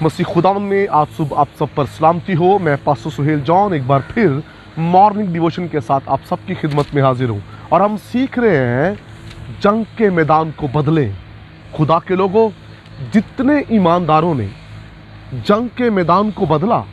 मसीह खुदावंद में आज सुबह आप सब पर सलामती हो। मैं पास्टर सुहेल जॉन एक बार फिर मॉर्निंग डिवोशन के साथ आप सबकी खिदमत में हाजिर हूँ और हम सीख रहे हैं जंग के मैदान को बदलें। खुदा के लोगों, जितने ईमानदारों ने जंग के मैदान को बदला,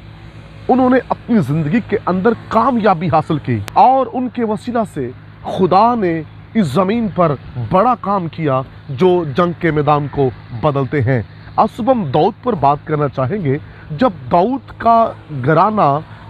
उन्होंने अपनी ज़िंदगी के अंदर कामयाबी हासिल की और उनके वसीला से खुदा ने इस ज़मीन पर बड़ा काम किया जो जंग के मैदान को बदलते हैं। आज सुबह हम दाऊद पर बात करना चाहेंगे। जब दाऊद का घराना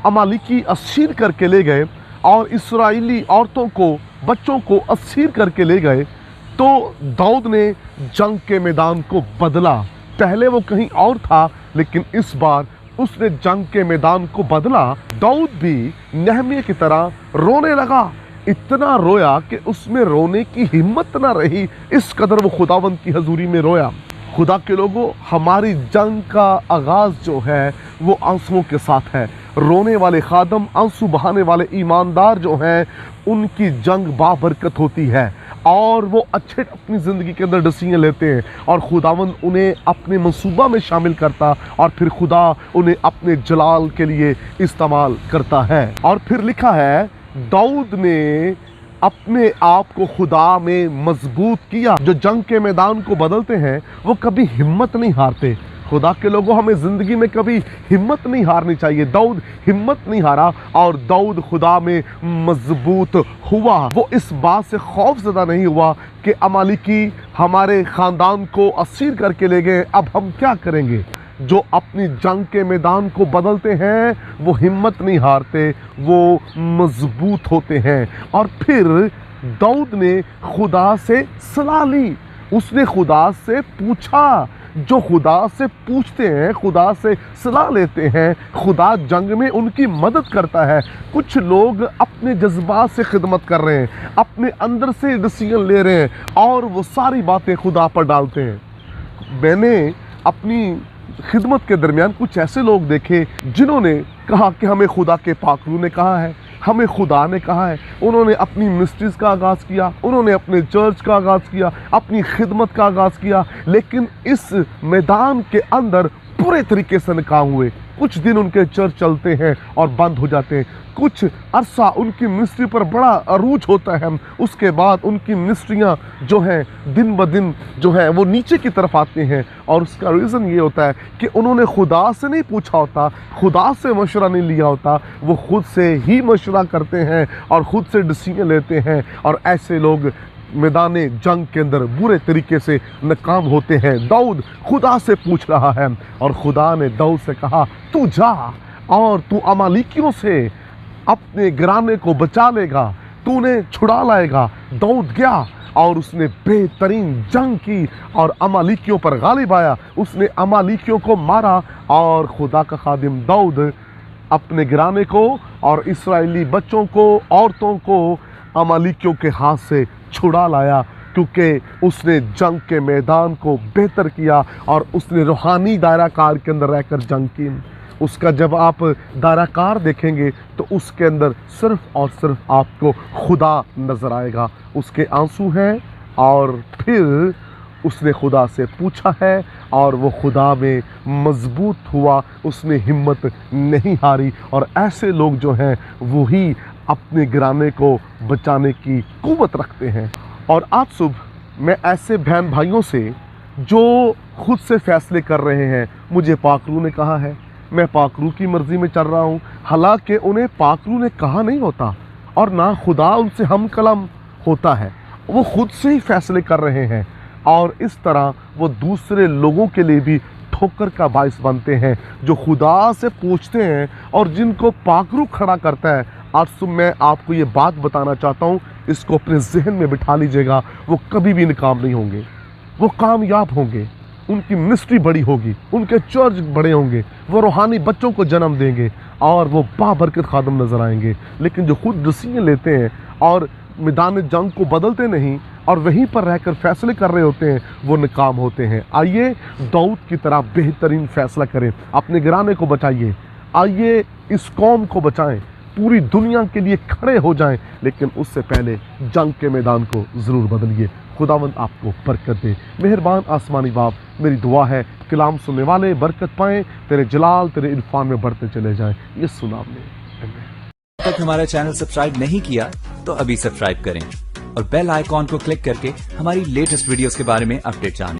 अमालिकी असीर करके ले गए और इस्राएली औरतों को, बच्चों को असीर करके ले गए, तो दाऊद ने जंग के मैदान को बदला। पहले वो कहीं और था, लेकिन इस बार उसने जंग के मैदान को बदला। दाऊद भी नहमिया की तरह रोने लगा। इतना रोया कि उसमें रोने की हिम्मत ना रही, इस कदर वो खुदावंद की हजूरी में रोया। खुदा के लोगों, हमारी जंग का आगाज़ जो है वो आंसुओं के साथ है। रोने वाले खादम, आंसू बहाने वाले ईमानदार जो हैं, उनकी जंग बाबरकत होती है और वो अच्छे अपनी ज़िंदगी के अंदर डिसीजन लेते हैं और खुदावंद उन्हें अपने मंसूबा में शामिल करता और फिर खुदा उन्हें अपने जलाल के लिए इस्तेमाल करता है। और फिर लिखा है, दाऊद ने अपने आप को खुदा में मजबूत किया। जो जंग के मैदान को बदलते हैं वो कभी हिम्मत नहीं हारते। खुदा के लोगों, हमें ज़िंदगी में कभी हिम्मत नहीं हारनी चाहिए। दाऊद हिम्मत नहीं हारा और दाऊद खुदा में मजबूत हुआ। वो इस बात से खौफज़दा नहीं हुआ कि अमालिकी हमारे ख़ानदान को असीर करके ले गए, अब हम क्या करेंगे। जो अपनी जंग के मैदान को बदलते हैं वो हिम्मत नहीं हारते, वो मजबूत होते हैं। और फिर दाऊद ने खुदा से सलाह ली। उसने खुदा से पूछा। जो खुदा से पूछते हैं, खुदा से सलाह लेते हैं, खुदा जंग में उनकी मदद करता है। कुछ लोग अपने जज्बात से खिदमत कर रहे हैं, अपने अंदर से डिसीजन ले रहे हैं और वो सारी बातें खुदा पर डालते हैं। मैंने अपनी खिदमत के दरमियान कुछ ऐसे लोग देखे जिन्होंने कहा कि हमें खुदा के पाकरू ने कहा है, हमें खुदा ने कहा है। उन्होंने अपनी मिनिस्ट्रीज़ का आगाज़ किया, उन्होंने अपने चर्च का आगाज़ किया, अपनी खिदमत का आगाज़ किया, लेकिन इस मैदान के अंदर पूरे तरीके से नाकाम हुए। कुछ दिन उनके चर्च चलते हैं और बंद हो जाते हैं। कुछ अरसा उनकी मिनिस्ट्री पर बड़ा अरूज होता है, उसके बाद उनकी मिनिस्ट्रियाँ जो हैं दिन ब दिन जो है वो नीचे की तरफ आती हैं। और उसका रीज़न ये होता है कि उन्होंने खुदा से नहीं पूछा होता, खुदा से मशवरा नहीं लिया होता, वो खुद से ही मशवरा करते हैं और ख़ुद से डिसीजन लेते हैं। और ऐसे लोग मैदान जंग के अंदर बुरे तरीके से नाकाम होते हैं। दाऊद खुदा से पूछ रहा है और खुदा ने दाऊद से कहा, तू जा और तू अमालिकियों से अपने घराने को बचा लेगा, तूने छुड़ा लाएगा। दाऊद गया और उसने बेहतरीन जंग की और अमालिकियों पर गालिब आया। उसने अमालिकियों को मारा और खुदा का खादिम दाऊद अपने घराने को और इस्राएली बच्चों को, औरतों को अमालिकियों के हाथ से छुड़ा लाया, क्योंकि उसने जंग के मैदान को बेहतर किया और उसने रूहानी दायरा कार के अंदर रहकर जंग की। उसका जब आप दायरा कार देखेंगे तो उसके अंदर सिर्फ और सिर्फ आपको खुदा नज़र आएगा। उसके आंसू हैं और फिर उसने खुदा से पूछा है और वो खुदा में मजबूत हुआ, उसने हिम्मत नहीं हारी। और ऐसे लोग जो हैं वही अपने घराने को बचाने की कुव्वत रखते हैं। और आज सुबह मैं ऐसे बहन भाइयों से जो खुद से फैसले कर रहे हैं, मुझे पाकरू ने कहा है, मैं पाकरू की मर्ज़ी में चल रहा हूँ, हालांकि उन्हें पाकरू ने कहा नहीं होता और ना खुदा उनसे हम कलम होता है, वो खुद से ही फैसले कर रहे हैं और इस तरह वो दूसरे लोगों के लिए भी ठोकर का बायस बनते हैं। जो खुदा से पूछते हैं और जिनको पाकरू खड़ा करता है, आज सुबह मैं आपको ये बात बताना चाहता हूँ, इसको अपने जहन में बिठा लीजिएगा, वो कभी भी नाकाम नहीं होंगे, वो कामयाब होंगे, उनकी मिनिस्ट्री बड़ी होगी, उनके चर्च बड़े होंगे, वो रूहानी बच्चों को जन्म देंगे और वो बाबरकत खादम नज़र आएंगे। लेकिन जो खुद डिसीजन लेते हैं और मैदान जंग को बदलते नहीं और वहीं पर रहकर फैसले कर रहे होते हैं, वो नाकाम होते हैं। आइए दाऊद की तरह बेहतरीन फैसला करें, अपने घराने को बचाइए, आइए इस कौम को बचाएं, पूरी दुनिया के लिए खड़े हो जाएं, लेकिन उससे पहले जंग के मैदान को ज़रूर बदलिए। खुदावंद आपको बरकत दे। मेहरबान आसमानी बाप, मेरी दुआ है कलाम सुनने वाले बरकत पाएं, तेरे जलाल तेरे इरफान में बढ़ते चले जाएं। यीशु नाम में आमीन। अब तक हमारा चैनल सब्सक्राइब नहीं किया तो अभी सब्सक्राइब करें और बेल आइकॉन को क्लिक करके हमारी लेटेस्ट वीडियोस के बारे में अपडेट जानें।